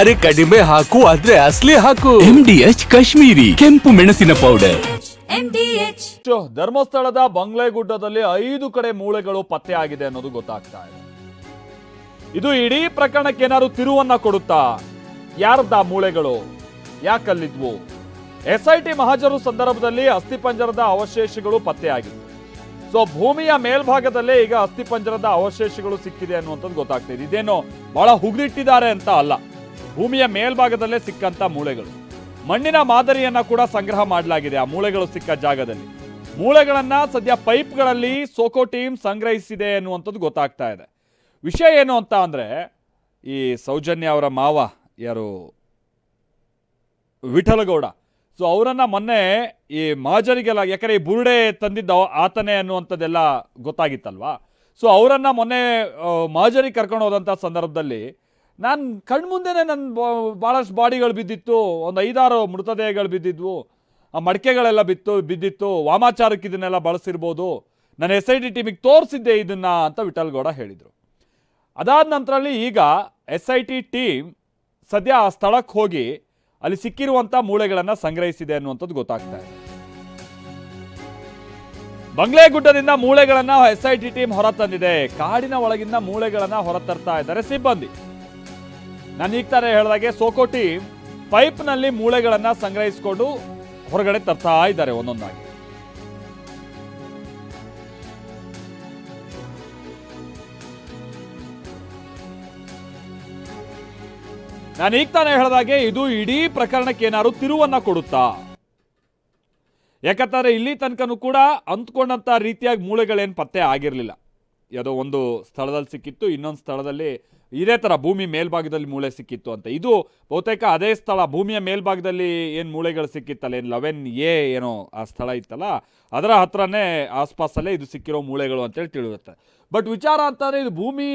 ಅರೆ ಕಡಿಮೆ ಹಾಕು ಆದ್ರೆ ಅಸಲಿ ಹಾಕು. MDH ಕಾಶ್ಮೀರಿ ಕೆಂಪು ಮೆಣಸಿನ ಪೌಡರ್. ಧರ್ಮಸ್ಥಳದ ಬಂಗ್ಲೆಗುಡ್ಡದಲ್ಲಿ 5 ಕಡೆ ಮೂಳೆಗಳು ಪತ್ತೆ ಆಗಿದೆ ಅನ್ನೋದು ಗೊತ್ತಾಗ್ತಾ ಇದೆ. ಇದು ಇಡೀ ಪ್ರಕರಣಕ್ಕೆ ಏನಾದ್ರು ತಿರುವನ್ನ ಕೊಡುತ್ತಾ? ಯಾರದ್ದ ಮೂಳೆಗಳು, ಯಾಕಲ್ಲಿದ್ವು? SIT ಮಹಾಜರು ಸಂದರ್ಭದಲ್ಲಿ ಅಸ್ಥಿಪಂಜರದ ಅವಶೇಷಗಳು ಪತ್ತೆಯಾಗಿತ್ತು. ಸೊ ಭೂಮಿಯ ಮೇಲ್ಭಾಗದಲ್ಲೇ ಈಗ ಅಸ್ಥಿಪಂಜರದ ಅವಶೇಷಗಳು ಸಿಕ್ಕಿದೆ ಅನ್ನುವಂಥದ್ದು ಗೊತ್ತಾಗ್ತಿದೆ. ಇದೇನೋ ಬಹಳ ಹುಗಿದಿಟ್ಟಿದ್ದಾರೆ ಅಂತ ಅಲ್ಲ, ಭೂಮಿಯ ಮೇಲ್ಭಾಗದಲ್ಲೇ ಸಿಕ್ಕಂತ ಮೂಳೆಗಳು. ಮಣ್ಣಿನ ಮಾದರಿಯನ್ನ ಕೂಡ ಸಂಗ್ರಹ ಮಾಡಲಾಗಿದೆ ಆ ಮೂಳೆಗಳು ಸಿಕ್ಕ ಜಾಗದಲ್ಲಿ. ಮೂಳೆಗಳನ್ನ ಸದ್ಯ ಪೈಪ್ಗಳಲ್ಲಿ ಸೋಕೋ ಟೀಮ್ ಸಂಗ್ರಹಿಸಿದೆ ಅನ್ನುವಂಥದ್ದು ಗೊತ್ತಾಗ್ತಾ ಇದೆ. ವಿಷಯ ಏನು ಅಂತ ಅಂದ್ರೆ, ಈ ಸೌಜನ್ಯ ಅವರ ಮಾವ ಯಾರು ವಿಠಲಗೌಡ, ಸೊ ಅವರನ್ನ ಮೊನ್ನೆ ಈ ಮಾಜರಿಗೆಲ್ಲ, ಯಾಕಂದ್ರೆ ಈ ಬುರುಡೆ ತಂದಿದ್ದ ಆತನೇ ಅನ್ನುವಂಥದ್ದೆಲ್ಲ ಗೊತ್ತಾಗಿತ್ತಲ್ವಾ. ಸೊ ಅವರನ್ನ ಮೊನ್ನೆ ಮಾಜರಿ ಕರ್ಕೊಂಡು ಹೋದಂಥ ಸಂದರ್ಭದಲ್ಲಿ ನಾನು ಕಣ್ಮುಂದೆನೇ ನನ್ನ ಭಾಳಷ್ಟು ಬಾಡಿಗಳು ಬಿದ್ದಿತ್ತು, ಒಂದು 5-6 ಮೃತದೇಹಗಳು ಬಿದ್ದಿದ್ವು, ಆ ಮಡಿಕೆಗಳೆಲ್ಲ ಬಿದ್ದಿತ್ತು, ವಾಮಾಚಾರಕ್ಕೆ ಇದನ್ನೆಲ್ಲ ಬಳಸಿರ್ಬೋದು, ನಾನು SIT ಟೀಮಿಗೆ ತೋರಿಸಿದ್ದೆ ಇದನ್ನ ಅಂತ ವಿಠಲ್ಗೌಡ ಹೇಳಿದರು. ಅದಾದ ನಂತರಲ್ಲಿ ಈಗ SIT ಟೀಮ್ ಸದ್ಯ ಆ ಸ್ಥಳಕ್ಕೆ ಹೋಗಿ ಅಲ್ಲಿ ಸಿಕ್ಕಿರುವಂಥ ಮೂಳೆಗಳನ್ನು ಸಂಗ್ರಹಿಸಿದೆ ಅನ್ನುವಂಥದ್ದು ಗೊತ್ತಾಗ್ತಾ ಇದೆ. ಬಂಗ್ಲೆಗುಡ್ಡದಿಂದ ಮೂಳೆಗಳನ್ನು SIT ಟೀಮ್ ಹೊರತಂದಿದೆ. ಕಾಡಿನ ಒಳಗಿಂದ ಮೂಳೆಗಳನ್ನು ಹೊರತರ್ತಾ ಇದ್ದಾರೆ ಸಿಬ್ಬಂದಿ. ನಾನು ಈಗ ತಾನೇ ಹೇಳಿದಾಗೆ ಸೋಕೋ ಟೀಮ್ ಪೈಪ್ನಲ್ಲಿ ಮೂಳೆಗಳನ್ನು ಸಂಗ್ರಹಿಸಿಕೊಂಡು ಹೊರಗಡೆ ತರ್ತಾ ಇದ್ದಾರೆ ಒಂದೊಂದಾಗಿ. ನಾನು ಈಗ ತಾನೇ ಹೇಳಿದಾಗೆ ಇದು ಇಡೀ ಪ್ರಕರಣಕ್ಕೆ ಏನಾದ್ರು ತಿರುವನ್ನ ಕೊಡುತ್ತಾ? ಯಾಕಂತಾರೆ ಇಲ್ಲಿ ತನಕನೂ ಕೂಡ ಅಂದ್ಕೊಂಡಂತ ರೀತಿಯಾಗಿ ಮೂಳೆಗಳೇನು ಪತ್ತೆ ಆಗಿರಲಿಲ್ಲ. ಯಾವುದೋ ಒಂದು ಸ್ಥಳದಲ್ಲಿ ಸಿಕ್ಕಿತ್ತು, ಇನ್ನೊಂದು ಸ್ಥಳದಲ್ಲಿ ಇದೇ ಥರ ಭೂಮಿ ಮೇಲ್ಭಾಗದಲ್ಲಿ ಮೂಳೆ ಸಿಕ್ಕಿತ್ತು ಅಂತ. ಇದು ಬಹುತೇಕ ಅದೇ ಸ್ಥಳ, ಭೂಮಿಯ ಮೇಲ್ಭಾಗದಲ್ಲಿ ಏನು ಮೂಳೆಗಳು ಸಿಕ್ಕಿತ್ತಲ್ಲ, ಏನು 11A ಏನೋ ಆ ಸ್ಥಳ ಇತ್ತಲ್ಲ, ಅದರ ಹತ್ರನೇ ಆಸ್ಪಾಸಲ್ಲೇ ಇದು ಸಿಕ್ಕಿರೋ ಮೂಳೆಗಳು ಅಂತೇಳಿ ತಿಳಿಯುತ್ತೆ. ಬಟ್ ವಿಚಾರ ಅಂತಂದರೆ ಇದು ಭೂಮಿ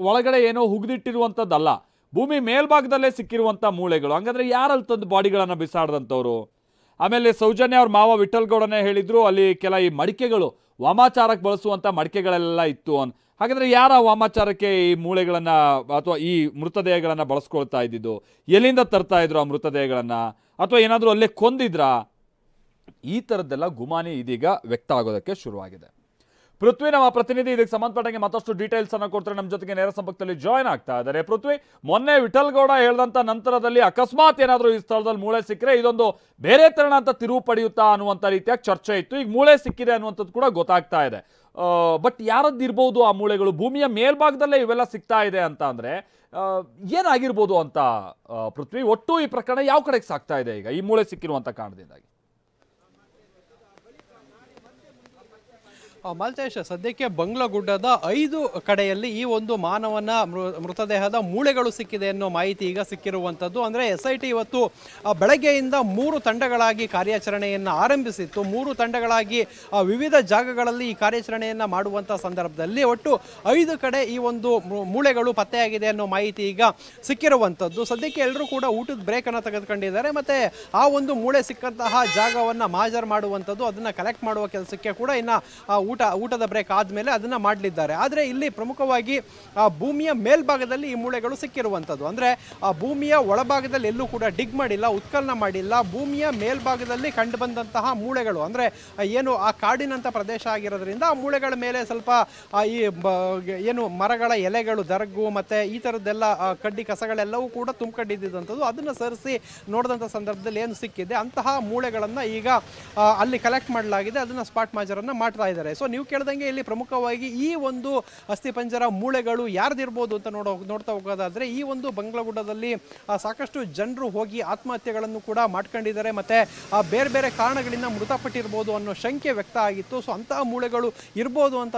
ಒಳಗಡೆ ಏನೋ ಹುಗಿದಿಟ್ಟಿರುವಂಥದ್ದಲ್ಲ, ಭೂಮಿ ಮೇಲ್ಭಾಗದಲ್ಲೇ ಸಿಕ್ಕಿರುವಂಥ ಮೂಳೆಗಳು. ಹಂಗಂದ್ರೆ ಯಾರಲ್ಲಿ ತಂದು ಬಾಡಿಗಳನ್ನು ಬಿಸಾಡ್ದಂಥವ್ರು? ಆಮೇಲೆ ಸೌಜನ್ಯ ಅವ್ರ ಮಾವ ವಿಠಲ್ಗೌಡನೇ ಹೇಳಿದ್ರು, ಅಲ್ಲಿ ಕೆಲ ಈ ಮಡಿಕೆಗಳು, ವಾಮಾಚಾರಕ್ಕೆ ಬಳಸುವಂಥ ಮಡಿಕೆಗಳೆಲ್ಲ ಇತ್ತು ಹಾಗಾದ್ರೆ ಯಾರ ವಾಮಾಚಾರಕ್ಕೆ ಈ ಮೂಳೆಗಳನ್ನು ಅಥವಾ ಈ ಮೃತದೇಹಗಳನ್ನು ಬಳಸ್ಕೊಳ್ತಾ ಇದ್ದಿದ್ದು? ಎಲ್ಲಿಂದ ತರ್ತಾ ಇದ್ರು ಆ ಮೃತದೇಹಗಳನ್ನು? ಅಥವಾ ಏನಾದರೂ ಅಲ್ಲೇ ಕೊಂದಿದ್ರಾ? ಈ ಥರದ್ದೆಲ್ಲ ಗುಮಾನಿ ಇದೀಗ ವ್ಯಕ್ತ ಆಗೋದಕ್ಕೆ ಶುರುವಾಗಿದೆ. ಪೃಥ್ವಿ ನಮ್ಮ ಪ್ರತಿನಿಧಿ ಇದಕ್ಕೆ ಸಂಬಂಧಪಟ್ಟಂಗೆ ಮತ್ತಷ್ಟು ಡೀಟೇಲ್ಸ್ ಅನ್ನು ಕೊಡ್ತಾರೆ. ನಮ್ಮ ಜೊತೆಗೆ ನೇರ ಸಂಪರ್ಕದಲ್ಲಿ ಜಾಯ್ನ್ ಆಗ್ತಾ ಇದ್ದಾರೆ. ಪೃಥ್ವಿ, ಮೊನ್ನೆ ವಿಠಲ್ಗೌಡ ಹೇಳಿದಂಥ ನಂತರದಲ್ಲಿ ಅಕಸ್ಮಾತ್ ಏನಾದರೂ ಈ ಸ್ಥಳದಲ್ಲಿ ಮೂಳೆ ಸಿಕ್ಕರೆ ಇದೊಂದು ಬೇರೆ ತರಣ ಅಂತ ತಿರುವು ಪಡೆಯುತ್ತಾ ಅನ್ನುವಂಥ ರೀತಿಯಾಗಿ ಚರ್ಚೆ ಇತ್ತು. ಈಗ ಮೂಳೆ ಸಿಕ್ಕಿದೆ ಅನ್ನುವಂಥದ್ದು ಕೂಡ ಗೊತ್ತಾಗ್ತಾ ಇದೆ. ಬಟ್ ಯಾರದ್ದಿರ್ಬೋದು ಆ ಮೂಳೆಗಳು? ಭೂಮಿಯ ಮೇಲ್ಭಾಗದಲ್ಲೇ ಇವೆಲ್ಲ ಸಿಗ್ತಾ ಇದೆ ಅಂತ ಅಂದರೆ ಏನಾಗಿರ್ಬೋದು ಅಂತ ಪೃಥ್ವಿ, ಒಟ್ಟು ಈ ಪ್ರಕರಣ ಯಾವ ಕಡೆಗೆ ಸಾಗ್ತಾ ಇದೆ ಈಗ ಈ ಮೂಳೆ ಸಿಕ್ಕಿರುವಂಥ ಕಾರಣದಿಂದಾಗಿ? ಮಾಲ್ತೇಶ್, ಸದ್ಯಕ್ಕೆ ಬಂಗ್ಲಗುಡ್ಡದ 5 ಕಡೆಯಲ್ಲಿ ಈ ಒಂದು ಮಾನವನ ಮೃತದೇಹದ ಮೂಳೆಗಳು ಸಿಕ್ಕಿದೆ ಅನ್ನೋ ಮಾಹಿತಿ ಈಗ ಸಿಕ್ಕಿರುವಂಥದ್ದು. ಅಂದರೆ SIT ಇವತ್ತು ಬೆಳಗ್ಗೆಯಿಂದ 3 ತಂಡಗಳಾಗಿ ಕಾರ್ಯಾಚರಣೆಯನ್ನು ಆರಂಭಿಸಿತ್ತು. 3 ತಂಡಗಳಾಗಿ ವಿವಿಧ ಜಾಗಗಳಲ್ಲಿ ಈ ಕಾರ್ಯಾಚರಣೆಯನ್ನು ಮಾಡುವಂಥ ಸಂದರ್ಭದಲ್ಲಿ ಒಟ್ಟು 5 ಕಡೆ ಈ ಒಂದು ಮೂಳೆಗಳು ಪತ್ತೆಯಾಗಿದೆ ಅನ್ನೋ ಮಾಹಿತಿ ಈಗ ಸಿಕ್ಕಿರುವಂಥದ್ದು. ಸದ್ಯಕ್ಕೆ ಎಲ್ಲರೂ ಕೂಡ ಊಟದ ಬ್ರೇಕನ್ನು ತೆಗೆದುಕೊಂಡಿದ್ದಾರೆ. ಮತ್ತು ಆ ಒಂದು ಮೂಳೆ ಸಿಕ್ಕಂತಹ ಜಾಗವನ್ನು ಮಾಜರ್ ಮಾಡುವಂಥದ್ದು, ಅದನ್ನು ಕಲೆಕ್ಟ್ ಮಾಡುವ ಕೆಲಸಕ್ಕೆ ಕೂಡ ಇನ್ನು ಊಟದ ಬ್ರೇಕ್ ಆದಮೇಲೆ ಅದನ್ನು ಮಾಡಲಿದ್ದಾರೆ. ಆದರೆ ಇಲ್ಲಿ ಪ್ರಮುಖವಾಗಿ ಭೂಮಿಯ ಮೇಲ್ಭಾಗದಲ್ಲಿ ಈ ಮೂಳೆಗಳು ಸಿಕ್ಕಿರುವಂಥದ್ದು. ಅಂದರೆ ಆ ಭೂಮಿಯ ಒಳಭಾಗದಲ್ಲಿ ಎಲ್ಲೂ ಕೂಡ ಡಿಗ್ ಮಾಡಿಲ್ಲ, ಉತ್ಖನನ ಮಾಡಿಲ್ಲ. ಭೂಮಿಯ ಮೇಲ್ಭಾಗದಲ್ಲಿ ಕಂಡು ಬಂದಂತಹ ಮೂಳೆಗಳು, ಅಂದರೆ ಏನು ಆ ಕಾಡಿನಂಥ ಪ್ರದೇಶ ಆಗಿರೋದ್ರಿಂದ ಆ ಮೂಳೆಗಳ ಮೇಲೆ ಸ್ವಲ್ಪ ಈ ಏನು ಮರಗಳ ಎಲೆಗಳು, ದರಗು ಮತ್ತು ಈ ಥರದ್ದೆಲ್ಲ ಕಡ್ಡಿ ಕಸಗಳೆಲ್ಲವೂ ಕೂಡ ತುಂಬಿಕೊಂಡಿದ್ದಂಥದ್ದು. ಅದನ್ನು ಸರಿಸಿ ನೋಡಿದಂಥ ಸಂದರ್ಭದಲ್ಲಿ ಏನು ಸಿಕ್ಕಿದೆ ಅಂತಹ ಮೂಳೆಗಳನ್ನು ಈಗ ಅಲ್ಲಿ ಕಲೆಕ್ಟ್ ಮಾಡಲಾಗಿದೆ. ಅದನ್ನು ಸ್ಪಾಟ್ ಮಾಜರನ್ನು ಮಾಡ್ತಾ ಇದ್ದಾರೆ. ಸೊ ನೀವು ಕೇಳಿದಂಗೆ ಇಲ್ಲಿ ಪ್ರಮುಖವಾಗಿ ಈ ಒಂದು ಅಸ್ಥಿಪಂಜರ ಮೂಳೆಗಳು ಯಾರ್ದಿರ್ಬೋದು ಅಂತ ನೋಡ್ತಾ ಹೋಗೋದಾದ್ರೆ, ಈ ಒಂದು ಬಂಗ್ಲಗುಡ್ಡದಲ್ಲಿ ಸಾಕಷ್ಟು ಜನರು ಹೋಗಿ ಆತ್ಮಹತ್ಯೆಗಳನ್ನು ಕೂಡ ಮಾಡ್ಕೊಂಡಿದ್ದಾರೆ. ಮತ್ತೆ ಬೇರೆ ಬೇರೆ ಕಾರಣಗಳಿಂದ ಮೃತಪಟ್ಟಿರ್ಬೋದು ಅನ್ನೋ ಶಂಕೆ ವ್ಯಕ್ತ ಆಗಿತ್ತು. ಸೊ ಅಂತಹ ಮೂಳೆಗಳು ಇರ್ಬೋದು ಅಂತ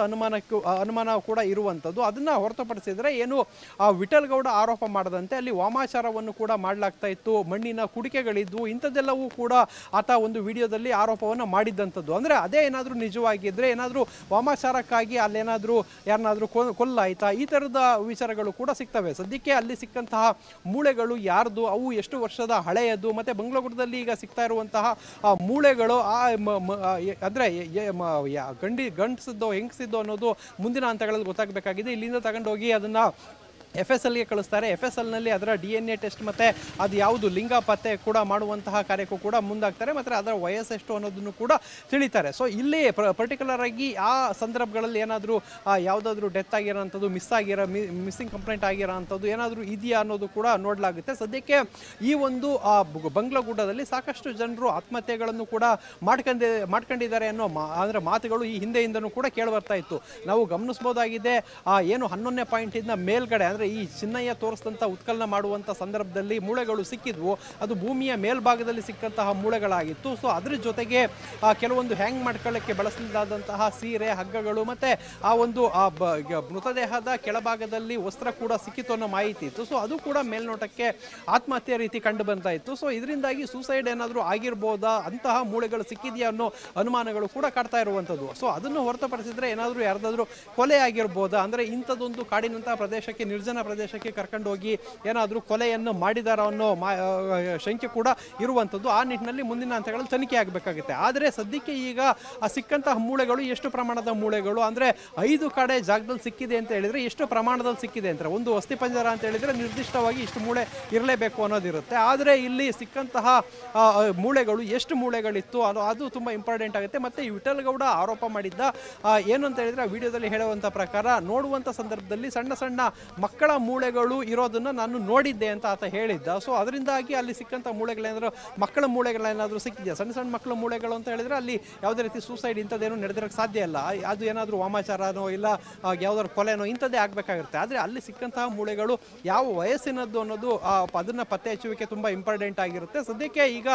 ಅನುಮಾನ ಕೂಡ ಇರುವಂಥದ್ದು. ಅದನ್ನ ಹೊರತುಪಡಿಸಿದ್ರೆ ಏನು ವಿಠಲ್ಗೌಡ ಆರೋಪ ಮಾಡದಂತೆ ಅಲ್ಲಿ ವಾಮಾಚಾರವನ್ನು ಕೂಡ ಮಾಡಲಾಗ್ತಾ ಇತ್ತು, ಮಣ್ಣಿನ ಕುಡಿಕೆಗಳಿದ್ವು, ಇಂಥದ್ದೆಲ್ಲವೂ ಕೂಡ ಆತ ಒಂದು ವಿಡಿಯೋದಲ್ಲಿ ಆರೋಪವನ್ನು ಮಾಡಿದ್ದಂಥದ್ದು. ಅಂದರೆ ಅದೇ ಏನಾದರೂ ನಿಜವಾಗಿದ್ದರೆ, ಏನಾದರೂ ವಾಮಾಚಾರಕ್ಕಾಗಿ ಅಲ್ಲೇನಾದರೂ ಯಾರನ್ನಾದರೂ ಕೊಲ್ಲಾಯ್ತಾ, ಈ ಥರದ ವಿಚಾರಗಳು ಕೂಡ ಸಿಗ್ತವೆ. ಸದ್ಯಕ್ಕೆ ಅಲ್ಲಿ ಸಿಕ್ಕಂತಹ ಮೂಳೆಗಳು ಯಾರ್ದು, ಅವು ಎಷ್ಟು ವರ್ಷದ ಹಳೆಯದು, ಮತ್ತು ಬಂಗ್ಲಗುಡ್ಡದಲ್ಲಿ ಈಗ ಸಿಗ್ತಾ ಇರುವಂತಹ ಮೂಳೆಗಳು ಅಂದರೆ ಗಂಡಸಿದ್ದೋ ಹೆಂಗಸಿದ್ದೋ ಅನ್ನೋದು ಮುಂದಿನ ಹಂತಗಳಲ್ಲಿ ಗೊತ್ತಾಗಬೇಕಾಗಿದೆ. ಇಲ್ಲಿಂದ ತಗೊಂಡೋಗಿ ಅದನ್ನು FSLಗೆ ಕಳಿಸ್ತಾರೆ. FSLನಲ್ಲಿ ಅದರ DNA ಟೆಸ್ಟ್ ಮತ್ತು ಅದು ಯಾವುದು ಲಿಂಗ ಪತ್ತೆ ಕೂಡ ಮಾಡುವಂತಹ ಕಾರ್ಯಕ್ಕೂ ಕೂಡ ಮುಂದಾಗ್ತಾರೆ, ಮತ್ತು ಅದರ ವಯಸ್ಸೆಷ್ಟು ಅನ್ನೋದನ್ನು ಕೂಡ ತಿಳಿತಾರೆ. ಸೊ ಇಲ್ಲಿ ಪರ್ಟಿಕ್ಯುಲರ್ ಆಗಿ ಆ ಸಂದರ್ಭಗಳಲ್ಲಿ ಏನಾದರೂ ಯಾವುದಾದ್ರೂ ಡೆತ್ ಆಗಿರೋಂಥದ್ದು, ಮಿಸ್ಸಿಂಗ್ ಕಂಪ್ಲೇಂಟ್ ಆಗಿರೋಂಥದ್ದು ಏನಾದರೂ ಇದೆಯಾ ಅನ್ನೋದು ಕೂಡ ನೋಡಲಾಗುತ್ತೆ. ಸದ್ಯಕ್ಕೆ ಈ ಒಂದು ಬಂಗ್ಲಗುಡ್ಡದಲ್ಲಿ ಸಾಕಷ್ಟು ಜನರು ಆತ್ಮಹತ್ಯೆಗಳನ್ನು ಕೂಡ ಮಾಡ್ಕೊಂಡಿದ್ದಾರೆ ಅನ್ನೋ ಅಂದರೆ ಮಾತುಗಳು ಈ ಹಿಂದೆಯಿಂದನೂ ಕೂಡ ಕೇಳಿಬರ್ತಾ ಇತ್ತು. ನಾವು ಗಮನಿಸ್ಬೋದಾಗಿದೆ, ಏನು 11ನೇ ಪಾಯಿಂಟಿಂದ ಮೇಲ್ಗಡೆ ಅಂದರೆ ಈ ಚಿನ್ನಯ್ಯ ತೋರಿಸಿದಂಥ ಉತ್ಖನನ ಮಾಡುವಂಥ ಸಂದರ್ಭದಲ್ಲಿ ಮೂಳೆಗಳು ಸಿಕ್ಕಿದ್ವು. ಅದು ಭೂಮಿಯ ಮೇಲ್ಭಾಗದಲ್ಲಿ ಸಿಕ್ಕಂತಹ ಮೂಳೆಗಳಾಗಿತ್ತು. ಸೊ ಅದ್ರ ಜೊತೆಗೆ ಕೆಲವೊಂದು ಹ್ಯಾಂಗ್ ಮಾಡ್ಕೊಳ್ಳೋಕ್ಕೆ ಬಳಸಲಿದ್ದಾದಂತಹ ಸೀರೆ, ಹಗ್ಗಗಳು ಮತ್ತು ಆ ಒಂದು ಮೃತದೇಹದ ಕೆಳಭಾಗದಲ್ಲಿ ವಸ್ತ್ರ ಕೂಡ ಸಿಕ್ಕಿತು ಅನ್ನೋ ಮಾಹಿತಿ ಇತ್ತು. ಸೊ ಅದು ಕೂಡ ಮೇಲ್ನೋಟಕ್ಕೆ ಆತ್ಮಹತ್ಯೆ ರೀತಿ ಕಂಡು ಬರ್ತಾ ಇತ್ತು. ಸೊ ಇದರಿಂದಾಗಿ ಸೂಸೈಡ್ ಏನಾದರೂ ಆಗಿರ್ಬೋದಾ, ಅಂತಹ ಮೂಳೆಗಳು ಸಿಕ್ಕಿದೆಯಾ ಅನ್ನೋ ಅನುಮಾನಗಳು ಕೂಡ ಕಾಡ್ತಾ ಇರುವಂಥದ್ದು. ಸೊ ಅದನ್ನು ಹೊರತುಪಡಿಸಿದ್ರೆ ಏನಾದರೂ ಯಾರ್ದಾದ್ರೂ ಕೊಲೆ ಆಗಿರ್ಬೋದಾ, ಅಂದರೆ ಇಂಥದ್ದೊಂದು ಕಾಡಿನಂತಹ ಪ್ರದೇಶಕ್ಕೆ, ನಿರ್ಜನ ಪ್ರದೇಶಕ್ಕೆ ಕರ್ಕೊಂಡು ಹೋಗಿ ಏನಾದರೂ ಕೊಲೆಯನ್ನು ಮಾಡಿದಾರ ಅನ್ನೋ ಶಂಕೆ ಕೂಡ ಇರುವಂಥದ್ದು. ಆ ನಿಟ್ಟಿನಲ್ಲಿ ಮುಂದಿನ ಹಂತಗಳಲ್ಲಿ ತನಿಖೆ ಆಗಬೇಕಾಗುತ್ತೆ. ಆದರೆ ಸದ್ಯಕ್ಕೆ ಈಗ ಸಿಕ್ಕಂತಹ ಮೂಳೆಗಳು ಎಷ್ಟು ಪ್ರಮಾಣದ ಮೂಳೆಗಳು, ಅಂದರೆ 5 ಕಡೆ ಜಾಗದಲ್ಲಿ ಸಿಕ್ಕಿದೆ ಅಂತ ಹೇಳಿದರೆ ಎಷ್ಟು ಪ್ರಮಾಣದಲ್ಲಿ ಸಿಕ್ಕಿದೆ ಅಂತ, ಒಂದು ಅಸ್ಥಿಪಂಜರ ಅಂತ ಹೇಳಿದರೆ ನಿರ್ದಿಷ್ಟವಾಗಿ ಇಷ್ಟು ಮೂಳೆ ಇರಲೇಬೇಕು ಅನ್ನೋದಿರುತ್ತೆ. ಆದರೆ ಇಲ್ಲಿ ಸಿಕ್ಕಂತಹ ಮೂಳೆಗಳು ಎಷ್ಟು ಮೂಳೆಗಳಿತ್ತು ಅದು ತುಂಬ ಇಂಪಾರ್ಟೆಂಟ್ ಆಗುತ್ತೆ. ಮತ್ತು ವಿಠಲ್ ಗೌಡ ಆರೋಪ ಮಾಡಿದ್ದ ಏನು ಅಂತ ಹೇಳಿದರೆ ಆ ವಿಡಿಯೋದಲ್ಲಿ ಹೇಳುವಂಥ ಪ್ರಕಾರ ನೋಡುವಂಥ ಸಂದರ್ಭದಲ್ಲಿ ಸಣ್ಣ ಸಣ್ಣ ಮಕ್ಕಳ ಮೂಳೆಗಳು ಇರೋದನ್ನು ನಾನು ನೋಡಿದ್ದೆ ಅಂತ ಆತ ಹೇಳಿದ್ದ. ಸೊ ಅದರಿಂದಾಗಿ ಅಲ್ಲಿ ಸಿಕ್ಕಂಥ ಮೂಳೆಗಳೇನಾದರೂ ಮಕ್ಕಳ ಮೂಳೆಗಳೇನಾದರೂ ಸಿಕ್ಕಿದೆಯಾ, ಸಣ್ಣ ಸಣ್ಣ ಮಕ್ಕಳ ಮೂಳೆಗಳು ಅಂತ ಹೇಳಿದರೆ ಅಲ್ಲಿ ಯಾವುದೇ ರೀತಿ ಸೂಸೈಡ್ ಇಂಥದ್ದೇನೂ ನಡೆದಿರೋಕ್ಕೆ ಸಾಧ್ಯ ಇಲ್ಲ. ಅದು ಏನಾದರೂ ವಾಮಾಚಾರನೋ ಇಲ್ಲ ಯಾವುದಾದ್ರು ಕೊಲೆನೋ ಇಂಥದ್ದೇ ಆಗಬೇಕಾಗಿರುತ್ತೆ. ಆದರೆ ಅಲ್ಲಿ ಸಿಕ್ಕಂತಹ ಮೂಳೆಗಳು ಯಾವ ವಯಸ್ಸಿನದ್ದು ಅನ್ನೋದು ಅದನ್ನು ಪತ್ತೆ ಹಚ್ಚುವಿಕೆ ತುಂಬ ಇಂಪಾರ್ಟೆಂಟ್ ಆಗಿರುತ್ತೆ. ಸದ್ಯಕ್ಕೆ ಈಗ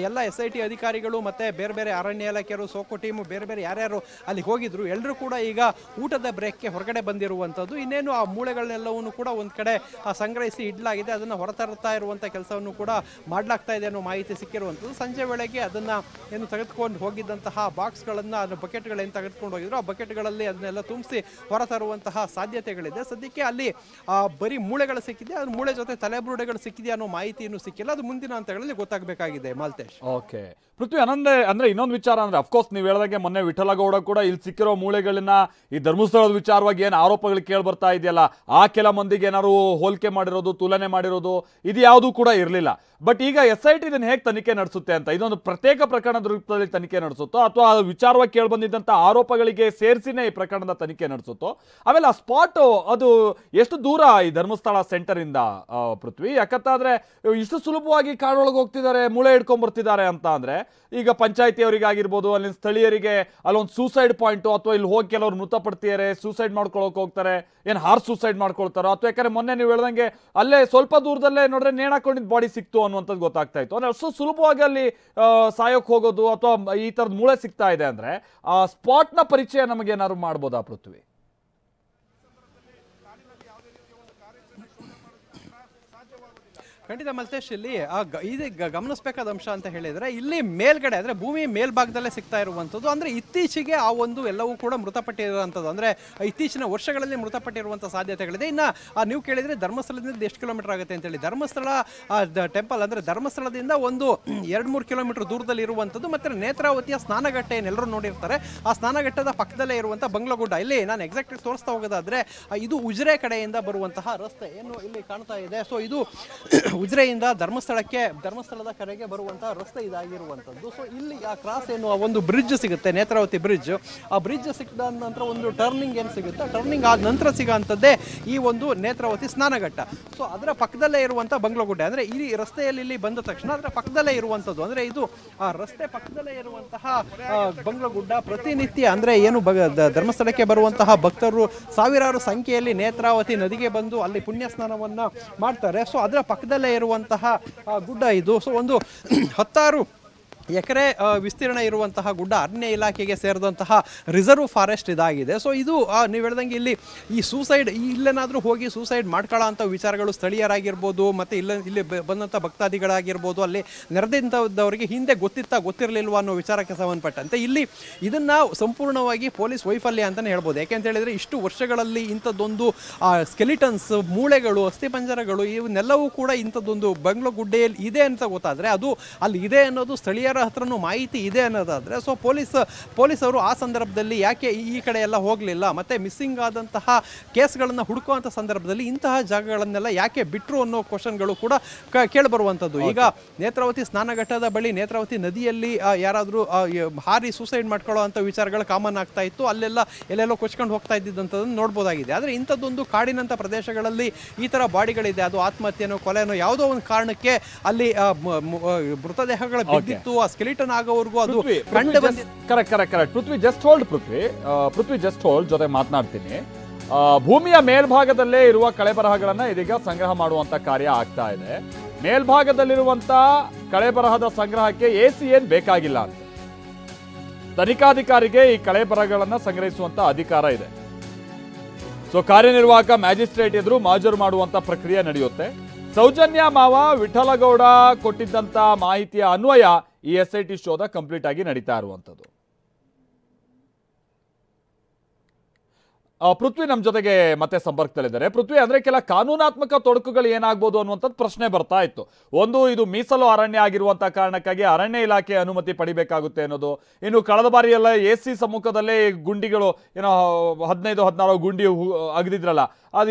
ಎಲ್ಲ SIT ಅಧಿಕಾರಿಗಳು ಮತ್ತು ಬೇರೆ ಬೇರೆ ಅರಣ್ಯ ಇಲಾಖೆಯರು, ಸೋಕೋ ಟೀಮು, ಬೇರೆ ಬೇರೆ ಯಾರ್ಯಾರು ಅಲ್ಲಿ ಹೋಗಿದ್ರು ಎಲ್ಲರೂ ಕೂಡ ಈಗ ಊಟದ ಬ್ರೇಕ್ಗೆ ಹೊರಗಡೆ ಬಂದಿರುವಂಥದ್ದು. ಇನ್ನೇನು ಆ ಮೂಳೆಗಳನ್ನೆಲ್ಲವೂ ಕೂಡ ಒಂದು ಕಡೆ ಸಂಗ್ರಹಿಸಿ ಇಡಲಾಗಿದೆ. ಅದನ್ನು ಹೊರತರ್ತಾ ಇರುವಂಥ ಕೆಲಸವನ್ನು ಕೂಡ ಮಾಡಲಾಗ್ತಾ ಇದೆ ಅನ್ನೋ ಮಾಹಿತಿ ಸಿಕ್ಕಿರುವಂಥದ್ದು. ಸಂಜೆ ವೇಳೆಗೆ ಅದನ್ನು ಏನು ತೆಗೆದುಕೊಂಡು ಹೋಗಿದ್ದಂತಹ ಬಾಕ್ಸ್ಗಳನ್ನು, ಅದರ ಬಕೆಟ್ಗಳೇನು ತೆಗೆದುಕೊಂಡು ಹೋಗಿದ್ರು ಆ ಬಕೆಟ್ಗಳಲ್ಲಿ ಅದನ್ನೆಲ್ಲ ತುಂಬಿಸಿ ಹೊರತರುವಂತಹ ಸಾಧ್ಯತೆಗಳಿದೆ. ಸದ್ಯಕ್ಕೆ ಅಲ್ಲಿ ಬರೀ ಮೂಳೆಗಳು ಸಿಕ್ಕಿದೆ, ಅದ್ರ ಮೂಳೆ ಜೊತೆ ತಲೆಬುರುಡೆಗಳು ಸಿಕ್ಕಿದೆ ಅನ್ನೋ ಮಾಹಿತಿ ಇನ್ನೂ ಸಿಕ್ಕಿಲ್ಲ. ಅದು ಮುಂದಿನ ಹಂತಗಳಲ್ಲಿ ಗೊತ್ತಾಗಬೇಕಾಗಿದೆ. ಮಾಲ್ತೇಶ್. ಓಕೆ ಪೃಥ್ವಿ, ಅಂದ್ರೆ ಇನ್ನೊಂದು ವಿಚಾರ ಅಂದ್ರೆ ಅಫ್ಕೋರ್ಸ್ ನೀವು ಹೇಳಿದಾಗೆ ಮೊನ್ನೆ ವಿಠಲಗೌಡ ಕೂಡ ಇಲ್ಲಿ ಸಿಕ್ಕಿರೋ ಮೂಳೆಗಳನ್ನ ಈ ಧರ್ಮಸ್ಥಳದ ವಿಚಾರವಾಗಿ ಏನು ಆರೋಪಗಳು ಕೇಳಿ ಬರ್ತಾ ಇದೆಯಲ್ಲ, ಆ ಕೆಲ ಮಂದಿಗೆ ಏನಾದ್ರು ಹೋಲಿಕೆ ಮಾಡಿರೋದು, ತುಲನೆ ಮಾಡಿರೋದು ಇದು ಯಾವುದೂ ಕೂಡ ಇರಲಿಲ್ಲ. ಬಟ್ ಈಗ SIT ಇದನ್ನು ಹೇಗೆ ತನಿಖೆ ನಡೆಸುತ್ತೆ ಅಂತ, ಇದೊಂದು ಪ್ರತ್ಯೇಕ ಪ್ರಕರಣದ ರೂಪದಲ್ಲಿ ತನಿಖೆ ನಡೆಸುತ್ತೋ ಅಥವಾ ವಿಚಾರವಾಗಿ ಕೇಳಿ ಬಂದಿದ್ದಂಥ ಆರೋಪಗಳಿಗೆ ಸೇರಿಸಿನೇ ಈ ಪ್ರಕರಣದ ತನಿಖೆ ನಡೆಸುತ್ತೋ, ಆಮೇಲೆ ಆ ಸ್ಪಾಟ್ ಅದು ಎಷ್ಟು ದೂರ ಈ ಧರ್ಮಸ್ಥಳ ಸೆಂಟರಿಂದ ಪೃಥ್ವಿ? ಯಾಕಂತಾದ್ರೆ ಇಷ್ಟು ಸುಲಭವಾಗಿ ಕಾಡೊಳಗೆ ಹೋಗ್ತಿದ್ದಾರೆ, ಮೂಳೆ ಹಿಡ್ಕೊಂಡ್ ಬರ್ತಿದ್ದಾರೆ ಅಂತ ಅಂದ್ರೆ ಈಗ ಪಂಚಾಯತಿಯವರಿಗಾಗಿರ್ಬೋದು, ಅಲ್ಲಿನ ಸ್ಥಳೀಯರಿಗೆ ಅಲ್ಲೊಂದು ಸೂಸೈಡ್ ಪಾಯಿಂಟು, ಅಥವಾ ಇಲ್ಲಿ ಹೋಗಿ ಕೆಲವರು ಮೃತಪಡ್ತಿದ್ದಾರೆ, ಸೂಸೈಡ್ ಮಾಡ್ಕೊಳ್ಳೋಕೆ ಹೋಗ್ತಾರೆ, ಏನು ಸೂಸೈಡ್ ಮಾಡ್ಕೊಳ್ತಾರೋ, ಅಥವಾ ಯಾಕಂದ್ರೆ ಮೊನ್ನೆ ನೀವು ಹೇಳ್ದಂಗೆ ಅಲ್ಲೇ ಸ್ವಲ್ಪ ದೂರದಲ್ಲೇ ನೋಡ್ರೆ ನೇಣಾಕೊಂಡಿದ್ದ ಬಾಡಿ ಸಿಕ್ತು ಅನ್ನುವಂಥದ್ದು ಗೊತ್ತಾಗ್ತಾ ಇತ್ತು. ಅಂದ್ರೆ ಅಷ್ಟು ಸುಲಭವಾಗಿ ಅಲ್ಲಿ ಸಾಯೋಕೆ ಹೋಗೋದು ಅಥವಾ ಈ ಥರದ ಮೂಳೆ ಸಿಗ್ತಾ ಇದೆ ಅಂದ್ರೆ ಆ ಸ್ಪಾಟ್ನ ಪರಿಚಯ ನಮಗೆ ಏನಾದ್ರು ಮಾಡ್ಬೋದಾ ಪೃಥ್ವಿ? ಖಂಡಿತ ಮಲ್ತೇಶ್, ಇಲ್ಲಿ ಇದು ಗಮನಿಸಬೇಕಾದ ಅಂಶ ಅಂತ ಹೇಳಿದರೆ ಇಲ್ಲಿ ಮೇಲ್ಗಡೆ ಅಂದರೆ ಭೂಮಿ ಮೇಲ್ಭಾಗದಲ್ಲೇ ಸಿಗ್ತಾ ಇರುವಂಥದ್ದು. ಅಂದರೆ ಇತ್ತೀಚೆಗೆ ಆ ಒಂದು ಎಲ್ಲವೂ ಕೂಡ ಮೃತಪಟ್ಟಿರುವಂಥದ್ದು, ಅಂದರೆ ಇತ್ತೀಚಿನ ವರ್ಷಗಳಲ್ಲಿ ಮೃತಪಟ್ಟಿರುವಂಥ ಸಾಧ್ಯತೆಗಳಿದೆ. ಇನ್ನು ನೀವು ಕೇಳಿದರೆ ಧರ್ಮಸ್ಥಳದಿಂದ ಎಷ್ಟು ಕಿಲೋಮೀಟರ್ ಆಗುತ್ತೆ ಅಂತೇಳಿ, ಧರ್ಮಸ್ಥಳ ಟೆಂಪಲ್ ಅಂದರೆ ಧರ್ಮಸ್ಥಳದಿಂದ ಒಂದು 2-3 ಕಿಲೋಮೀಟರ್ ದೂರದಲ್ಲಿ ಇರುವಂಥದ್ದು. ಮತ್ತು ನೇತ್ರಾವತಿಯ ಸ್ನಾನಘಟ್ಟ ಏನೆಲ್ಲರೂ ನೋಡಿರ್ತಾರೆ, ಆ ಸ್ನಾನಘಟ್ಟದ ಪಕ್ಕದಲ್ಲೇ ಇರುವಂಥ ಬಂಗ್ಲಗುಡ್ಡ. ಇಲ್ಲಿ ನಾನು ಎಕ್ಸಾಕ್ಟಾಗಿ ತೋರಿಸ್ತಾ ಹೋಗೋದಾದರೆ ಇದು ಉಜಿರೆ ಕಡೆಯಿಂದ ಬರುವಂತಹ ರಸ್ತೆ ಏನು ಇಲ್ಲಿ ಕಾಣ್ತಾ ಇದೆ. ಸೊ ಇದು ಉಜಿರೆಯಿಂದ ಧರ್ಮಸ್ಥಳದ ಕಡೆಗೆ ಬರುವಂತಹ ರಸ್ತೆ ಇದಾಗಿರುವಂಥದ್ದು. ಸೊ ಇಲ್ಲಿ ಆ ಕ್ರಾಸ್ ಏನು ಒಂದು ಬ್ರಿಡ್ಜ್ ಸಿಗುತ್ತೆ, ನೇತ್ರಾವತಿ ಬ್ರಿಡ್ಜ್. ಆ ಬ್ರಿಡ್ಜ್ ಸಿಕ್ಕಿದ ನಂತರ ಒಂದು ಟರ್ನಿಂಗ್ ಏನು ಸಿಗುತ್ತೆ, ಟರ್ನಿಂಗ್ ಆದ ನಂತರ ಸಿಗೋಂಥದ್ದೇ ಈ ಒಂದು ನೇತ್ರಾವತಿ ಸ್ನಾನಘಟ್ಟ. ಸೊ ಅದರ ಪಕ್ಕದಲ್ಲೇ ಇರುವಂಥ ಬಂಗ್ಲಗುಡ್ಡೆ, ಅಂದರೆ ಈ ರಸ್ತೆಯಲ್ಲಿ ಇಲ್ಲಿ ಬಂದ ತಕ್ಷಣ ಅದರ ಪಕ್ಕದಲ್ಲೇ ಇರುವಂಥದ್ದು. ಅಂದರೆ ಇದು ಆ ರಸ್ತೆ ಪಕ್ಕದಲ್ಲೇ ಇರುವಂತಹ ಬಂಗ್ಲಗುಡ್ಡ. ಪ್ರತಿನಿತ್ಯ ಅಂದರೆ ಏನು ಧರ್ಮಸ್ಥಳಕ್ಕೆ ಬರುವಂತಹ ಭಕ್ತರು ಸಾವಿರಾರು ಸಂಖ್ಯೆಯಲ್ಲಿ ನೇತ್ರಾವತಿ ನದಿಗೆ ಬಂದು ಅಲ್ಲಿ ಪುಣ್ಯ ಸ್ನಾನವನ್ನು ಮಾಡ್ತಾರೆ. ಸೊ ಅದರ ಪಕ್ಕದಲ್ಲೇ ಇರುವಂತಹ ಗುಡ್ಡ ಇದು. ಸೊ ಒಂದು 10 ಎಕರೆ ವಿಸ್ತೀರ್ಣ ಇರುವಂತಹ ಗುಡ್ಡ, ಅರಣ್ಯ ಇಲಾಖೆಗೆ ಸೇರಿದಂತಹ ರಿಸರ್ವ್ ಫಾರೆಸ್ಟ್ ಇದಾಗಿದೆ. ಸೊ ಇದು ನೀವು ಹೇಳ್ದಂಗೆ ಇಲ್ಲಿ ಈ ಸೂಸೈಡ್ ಇಲ್ಲೇನಾದರೂ ಹೋಗಿ ಸೂಸೈಡ್ ಮಾಡ್ಕೊಳ್ಳೋ ಅಂಥ ವಿಚಾರಗಳು ಸ್ಥಳೀಯರಾಗಿರ್ಬೋದು, ಮತ್ತು ಇಲ್ಲಿ ಬಂದಂಥ ಭಕ್ತಾದಿಗಳಾಗಿರ್ಬೋದು, ಅಲ್ಲಿ ನೆರೆದಿಂದವರಿಗೆ ಹಿಂದೆ ಗೊತ್ತಿರಲಿಲ್ವ ಅನ್ನೋ ವಿಚಾರಕ್ಕೆ ಸಂಬಂಧಪಟ್ಟಂತೆ ಇಲ್ಲಿ ಇದನ್ನು ಸಂಪೂರ್ಣವಾಗಿ ಪೊಲೀಸ್ ವೈಫಲ್ಯ ಅಂತಲೇ ಹೇಳ್ಬೋದು. ಯಾಕೆಂತ ಹೇಳಿದರೆ ಇಷ್ಟು ವರ್ಷಗಳಲ್ಲಿ ಇಂಥದ್ದೊಂದು ಸ್ಕೆಲಿಟನ್ಸ್, ಮೂಳೆಗಳು, ಅಸ್ಥಿಪಂಜರಗಳು ಇವನ್ನೆಲ್ಲವೂ ಕೂಡ ಇಂಥದ್ದೊಂದು ಬಂಗ್ಲಗುಡ್ಡೆಯಲ್ಲಿ ಇದೆ ಅಂತ ಗೊತ್ತಾದರೆ ಅದು ಅಲ್ಲಿ ಇದೆ ಅನ್ನೋದು ಸ್ಥಳೀಯರ ಸ್ಥಳೀಯರ ಹತ್ರನೂ ಮಾಹಿತಿ ಇದೆ ಅನ್ನೋದಾದರೆ ಸೊ ಪೊಲೀಸರು ಆ ಸಂದರ್ಭದಲ್ಲಿ ಯಾಕೆ ಈ ಕಡೆ ಎಲ್ಲ ಹೋಗಲಿಲ್ಲ, ಮತ್ತು ಮಿಸ್ಸಿಂಗ್ ಆದಂತಹ ಕೇಸ್ಗಳನ್ನು ಹುಡುಕುವಂಥ ಸಂದರ್ಭದಲ್ಲಿ ಇಂತಹ ಜಾಗಗಳನ್ನೆಲ್ಲ ಯಾಕೆ ಬಿಟ್ಟರು ಅನ್ನೋ ಕ್ವಶನ್ಗಳು ಕೂಡ ಕೇಳಿಬರುವಂಥದ್ದು. ಈಗ ನೇತ್ರಾವತಿ ಸ್ನಾನಘಟ್ಟದ ಬಳಿ ನೇತ್ರಾವತಿ ನದಿಯಲ್ಲಿ ಯಾರಾದರೂ ಹಾರಿ ಸೂಸೈಡ್ ಮಾಡ್ಕೊಳ್ಳೋ ಅಂಥ ವಿಚಾರಗಳು ಕಾಮನ್ ಆಗ್ತಾ ಇತ್ತು, ಅಲ್ಲೆಲ್ಲ ಎಲ್ಲೆಲ್ಲೋ ಕೊಚ್ಕೊಂಡು ಹೋಗ್ತಾ ಇದ್ದಿದ್ದಂಥದ್ದನ್ನು ನೋಡ್ಬೋದಾಗಿದೆ. ಆದರೆ ಇಂಥದ್ದೊಂದು ಕಾಡಿನಂಥ ಪ್ರದೇಶಗಳಲ್ಲಿ ಈ ಥರ ಬಾಡಿಗಳಿದೆ, ಅದು ಆತ್ಮಹತ್ಯೆನೋ ಕೊಲೆನೋ ಯಾವುದೋ ಒಂದು ಕಾರಣಕ್ಕೆ ಅಲ್ಲಿ ಮೃತದೇಹಗಳು ಬಿದ್ದಿತ್ತು, ಆ ಸ್ಕೆಲಿಟನ್ ಆಗೋವರೆಗೂ ಅದು ಕಂಡು ಬಂದಿದೆ. ಕರೆಕ್ಟ್. ಪೃಥ್ವಿ ಜಸ್ಟ್ ಹೋಲ್ಡ್ ಜೊತೆ ಮಾತನಾಡ್ತೀನಿ. ಭೂಮಿಯ ಮೇಲ್ಭಾಗದಲ್ಲೇ ಇರುವ ಕಳೆಬರಹಗಳನ್ನ ಇದೀಗ ಸಂಗ್ರಹ ಮಾಡುವಂತ ಕಾರ್ಯ ಆಗ್ತಾ ಇದೆ. ಮೇಲ್ಭಾಗದಲ್ಲಿರುವಂತ ಕಳೆಬರಹದ ಸಂಗ್ರಹಕ್ಕೆ AC ಏನ್ ಬೇಕಾಗಿಲ್ಲ ಅಂತ ತನಿಖಾಧಿಕಾರಿಗೆ ಈ ಕಳೆಬರಹಗಳನ್ನ ಸಂಗ್ರಹಿಸುವಂತ ಅಧಿಕಾರ ಇದೆ. ಸೊ ಕಾರ್ಯನಿರ್ವಾಹಕ ಮ್ಯಾಜಿಸ್ಟ್ರೇಟ್ ಎದುರು ಮಾಜರು ಮಾಡುವಂತ ಪ್ರಕ್ರಿಯೆ ನಡೆಯುತ್ತೆ. ಸೌಜನ್ಯ ಮಾವ ವಿಠಲಗೌಡ ಕೊಟ್ಟಿದ್ದಂತ ಮಾಹಿತಿಯ ಅನ್ವಯ ಈ SIT ಶೋಧ ಕಂಪ್ಲೀಟ್ ಆಗಿ ನಡೀತಾ ಇರುವಂತದ್ದು. ಪೃಥ್ವಿ ನಮ್ಮ ಜೊತೆಗೆ ಮತ್ತೆ ಸಂಪರ್ಕದಲ್ಲಿದ್ದಾರೆ. ಪೃಥ್ವಿ, ಅಂದ್ರೆ ಕೆಲ ಕಾನೂನಾತ್ಮಕ ತೊಡಕುಗಳು ಏನಾಗ್ಬೋದು ಅನ್ನುವಂಥದ್ದು ಪ್ರಶ್ನೆ ಬರ್ತಾ ಇತ್ತು. ಒಂದು, ಇದು ಮೀಸಲು ಅರಣ್ಯ ಆಗಿರುವಂತ ಕಾರಣಕ್ಕಾಗಿ ಅರಣ್ಯ ಇಲಾಖೆ ಅನುಮತಿ ಪಡಿಬೇಕಾಗುತ್ತೆ ಅನ್ನೋದು. ಇನ್ನು ಕಳೆದ ಬಾರಿ ಎಲ್ಲ AC ಸಮ್ಮುಖದಲ್ಲೇ ಗುಂಡಿಗಳು ಏನೋ 15-16 ಗುಂಡಿ ಅಗದಿದ್ರಲ್ಲ, ಅದು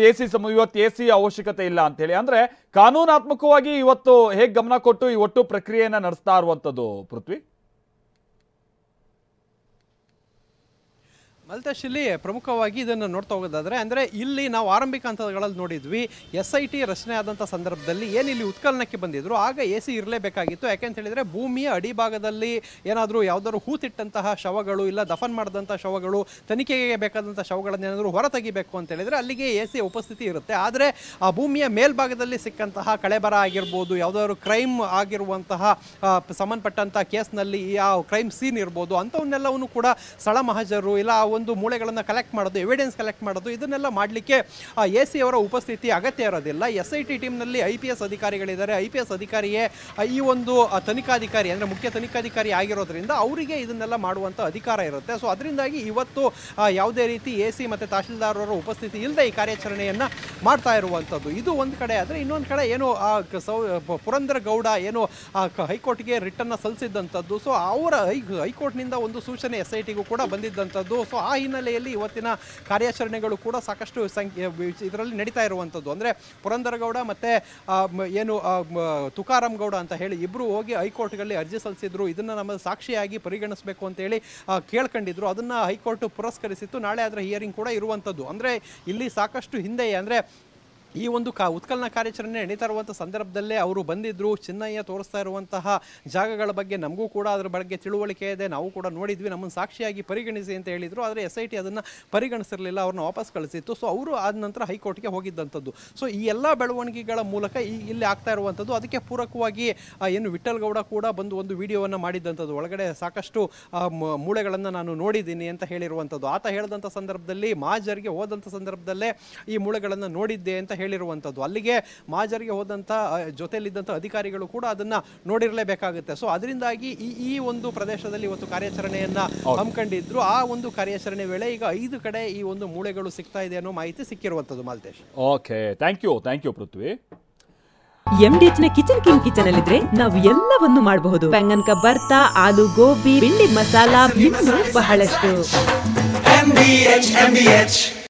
ಇವತ್ತು AC ಅವಶ್ಯಕತೆ ಇಲ್ಲ ಅಂತ ಹೇಳಿ. ಅಂದ್ರೆ ಕಾನೂನಾತ್ಮಕವಾಗಿ ಇವತ್ತು ಹೇಗೆ ಗಮನ ಕೊಟ್ಟು ಈ ಒಟ್ಟು ಪ್ರಕ್ರಿಯೆಯನ್ನ ನಡೆಸ್ತಾ ಇರುವಂತದ್ದು ಪೃಥ್ವಿ? ಮಲ್ತೇಶ್, ಇಲ್ಲಿ ಪ್ರಮುಖವಾಗಿ ಇದನ್ನು ನೋಡ್ತಾ ಹೋಗೋದಾದರೆ ಅಂದರೆ ಇಲ್ಲಿ ನಾವು ಆರಂಭಿಕ ಹಂತಗಳಲ್ಲಿ ನೋಡಿದ್ವಿ SIT ರಚನೆ ಆದಂಥ ಸಂದರ್ಭದಲ್ಲಿ ಏನು ಇಲ್ಲಿ ಉತ್ಖನನಕ್ಕೆ ಬಂದಿದ್ರು ಆಗ AC ಇರಲೇಬೇಕಾಗಿತ್ತು. ಯಾಕೆಂತ ಹೇಳಿದರೆ ಭೂಮಿಯ ಅಡಿಭಾಗದಲ್ಲಿ ಏನಾದರೂ ಯಾವುದಾದ್ರು ಹೂತಿಟ್ಟಂತಹ ಶವಗಳು ಇಲ್ಲ ದಫನ್ ಮಾಡಿದಂಥ ಶವಗಳು, ತನಿಖೆಗೆ ಬೇಕಾದಂಥ ಶವಗಳನ್ನೇನಾದರೂ ಹೊರ ತೆಗಿಬೇಕು ಅಂತ ಹೇಳಿದರೆ ಅಲ್ಲಿಗೆ AC ಉಪಸ್ಥಿತಿ ಇರುತ್ತೆ. ಆದರೆ ಆ ಭೂಮಿಯ ಮೇಲ್ಭಾಗದಲ್ಲಿ ಸಿಕ್ಕಂತಹ ಕಳೆಬರ ಆಗಿರ್ಬೋದು, ಯಾವುದಾದ್ರು ಕ್ರೈಮ್ ಆಗಿರುವಂತಹ ಸಂಬಂಧಪಟ್ಟಂಥ ಕೇಸ್ನಲ್ಲಿ ಆ ಕ್ರೈಮ್ ಸೀನ್ ಇರ್ಬೋದು, ಅಂಥವನ್ನೆಲ್ಲವೂ ಕೂಡ ಸ್ಥಳ ಮಹಾಜರು ಇಲ್ಲ ಒಂದು ಮೂಳೆಗಳನ್ನು ಕಲೆಕ್ಟ್ ಮಾಡೋದು, ಎವಿಡೆನ್ಸ್ ಕಲೆಕ್ಟ್ ಮಾಡೋದು, ಇದನ್ನೆಲ್ಲ ಮಾಡಲಿಕ್ಕೆ AC ಅವರ ಉಪಸ್ಥಿತಿ ಅಗತ್ಯ ಇರೋದಿಲ್ಲ. SIT ಟೀಮ್ನಲ್ಲಿ IPS ಅಧಿಕಾರಿಗಳಿದ್ದಾರೆ. IPS ಅಧಿಕಾರಿಯೇ ಈ ಒಂದು ತನಿಖಾಧಿಕಾರಿ ಅಂದರೆ ಮುಖ್ಯ ತನಿಖಾಧಿಕಾರಿ ಆಗಿರೋದ್ರಿಂದ ಅವರಿಗೆ ಇದನ್ನೆಲ್ಲ ಮಾಡುವಂಥ ಅಧಿಕಾರ ಇರುತ್ತೆ. ಸೊ ಅದರಿಂದಾಗಿ ಇವತ್ತು ಯಾವುದೇ ರೀತಿ AC ಮತ್ತು ತಹಶೀಲ್ದಾರ್ ಅವರ ಉಪಸ್ಥಿತಿ ಇಲ್ಲದೆ ಈ ಕಾರ್ಯಾಚರಣೆಯನ್ನು ಮಾಡ್ತಾ ಇರುವಂಥದ್ದು. ಇದು ಒಂದು ಕಡೆ. ಆದರೆ ಇನ್ನೊಂದು ಕಡೆ ಏನು ಪುರಂದರ ಗೌಡ ಏನು ಹೈಕೋರ್ಟ್ಗೆ ರಿಟನ್ನು ಸಲ್ಲಿಸಿದ್ದಂಥದ್ದು, ಸೊ ಅವರ ಹೈಕೋರ್ಟ್ನಿಂದ ಒಂದು ಸೂಚನೆ SITಗೂ ಕೂಡ ಬಂದಿದ್ದಂಥದ್ದು. ಸೊ ಆ ಹಿನ್ನೆಲೆಯಲ್ಲಿ ಇವತ್ತಿನ ಕಾರ್ಯಾಚರಣೆಗಳು ಕೂಡ ಸಾಕಷ್ಟು ಇದರಲ್ಲಿ ನಡೀತಾ ಇರುವಂಥದ್ದು. ಅಂದರೆ ಪುರಂದರಗೌಡ ಮತ್ತು ಏನು ತುಕಾರಾಮ್ ಗೌಡ ಅಂತ ಹೇಳಿ ಇಬ್ಬರು ಹೋಗಿ ಹೈಕೋರ್ಟ್ಗಳಲ್ಲಿ ಅರ್ಜಿ ಸಲ್ಲಿಸಿದ್ರು. ಇದನ್ನು ನಮ್ಮ ಸಾಕ್ಷಿಯಾಗಿ ಪರಿಗಣಿಸಬೇಕು ಅಂತೇಳಿ ಕೇಳ್ಕೊಂಡಿದ್ರು. ಅದನ್ನು ಹೈಕೋರ್ಟ್ ಪುರಸ್ಕರಿಸಿತ್ತು. ನಾಳೆ ಅದರ ಹಿಯರಿಂಗ್ ಕೂಡ ಇರುವಂಥದ್ದು. ಅಂದರೆ ಇಲ್ಲಿ ಸಾಕಷ್ಟು ಹಿಂದೆ ಅಂದರೆ ಈ ಒಂದು ಉತ್ಖನನ ಕಾರ್ಯಾಚರಣೆ ನಡೀತಾ ಇರುವಂಥ ಸಂದರ್ಭದಲ್ಲೇ ಅವರು ಬಂದಿದ್ದರು. ಚಿನ್ನಯ್ಯ ತೋರಿಸ್ತಾ ಇರುವಂತಹ ಜಾಗಗಳ ಬಗ್ಗೆ ನಮಗೂ ಕೂಡ ಅದರ ಬಗ್ಗೆ ತಿಳುವಳಿಕೆ ಇದೆ, ನಾವು ಕೂಡ ನೋಡಿದ್ವಿ, ನಮ್ಮನ್ನು ಸಾಕ್ಷಿಯಾಗಿ ಪರಿಗಣಿಸಿ ಅಂತ ಹೇಳಿದರು. ಆದರೆ SIT ಅದನ್ನು ಪರಿಗಣಿಸಿರಲಿಲ್ಲ, ಅವ್ರನ್ನ ವಾಪಸ್ ಕಳಿಸಿತ್ತು. ಸೊ ಅವರು ಆದ ನಂತರ ಹೈಕೋರ್ಟ್ಗೆ ಹೋಗಿದ್ದಂಥದ್ದು. ಸೊ ಈ ಎಲ್ಲ ಬೆಳವಣಿಗೆಗಳ ಮೂಲಕ ಇಲ್ಲಿ ಆಗ್ತಾ ಇರುವಂಥದ್ದು. ಅದಕ್ಕೆ ಪೂರಕವಾಗಿ ಏನು ವಿಠಲ್ಗೌಡ ಕೂಡ ಬಂದು ಒಂದು ವಿಡಿಯೋವನ್ನು ಮಾಡಿದ್ದಂಥದ್ದು. ಒಳಗಡೆ ಸಾಕಷ್ಟು ಮೂಳೆಗಳನ್ನು ನಾನು ನೋಡಿದ್ದೀನಿ ಅಂತ ಹೇಳಿರುವಂಥದ್ದು. ಆತ ಹೇಳಿದಂಥ ಸಂದರ್ಭದಲ್ಲಿ ಮಾಜರಿಗೆ ಹೋದಂಥ ಸಂದರ್ಭದಲ್ಲೇ ಈ ಮೂಳೆಗಳನ್ನು ನೋಡಿದ್ದೆ ಅಂತ ಹೇಳಿರುವಂಥದ್ದು. ಅಲ್ಲಿಗೆ ಮಾಜರಿಗೆ ಹೋದಂಥ ಜೊತೆಯಲ್ಲಿದ್ದಂಥ ಅಧಿಕಾರಿಗಳು ಕೂಡ ಅದನ್ನು ನೋಡಿರಲೇಬೇಕಾಗುತ್ತೆ. ಸೊ ಅದರಿಂದಾಗಿ ಈ ಒಂದು ಪ್ರದೇಶದಲ್ಲಿ ಇವತ್ತು ಕಾರ್ಯಾಚರಣೆಯನ್ನು ಹಮ್ಮಿಕೊಂಡಿದ್ರು. ಆ ಒಂದು ಕಾರ್ಯಾಚರಣೆ ವೇಳೆ ಈಗ 5 ಕಡೆ ಈ ಒಂದು ಮೂಳೆಗಳು ಸಿಗ್ತಾ ಇದೆ ಅನ್ನೋ ಮಾಹಿತಿ ಸಿಕ್ಕಿರುವಂಥದ್ದು. Malthesh, okay, thank you Prithvi. MDH ನ ಕಿಚನ್ ಅಲ್ಲಿದ್ರೆ ನಾವು ಎಲ್ಲವನ್ನು ಮಾಡಬಹುದು. ಬೆಂಗನ್ ಕಾ ಬರ್ತಾ, ಆಲೂ ಗೋಬಿ, ಬಿಂಡಿ ಮಸಾಲಾ, ಇನ್ನೂ ಬಹಳಷ್ಟು. MDH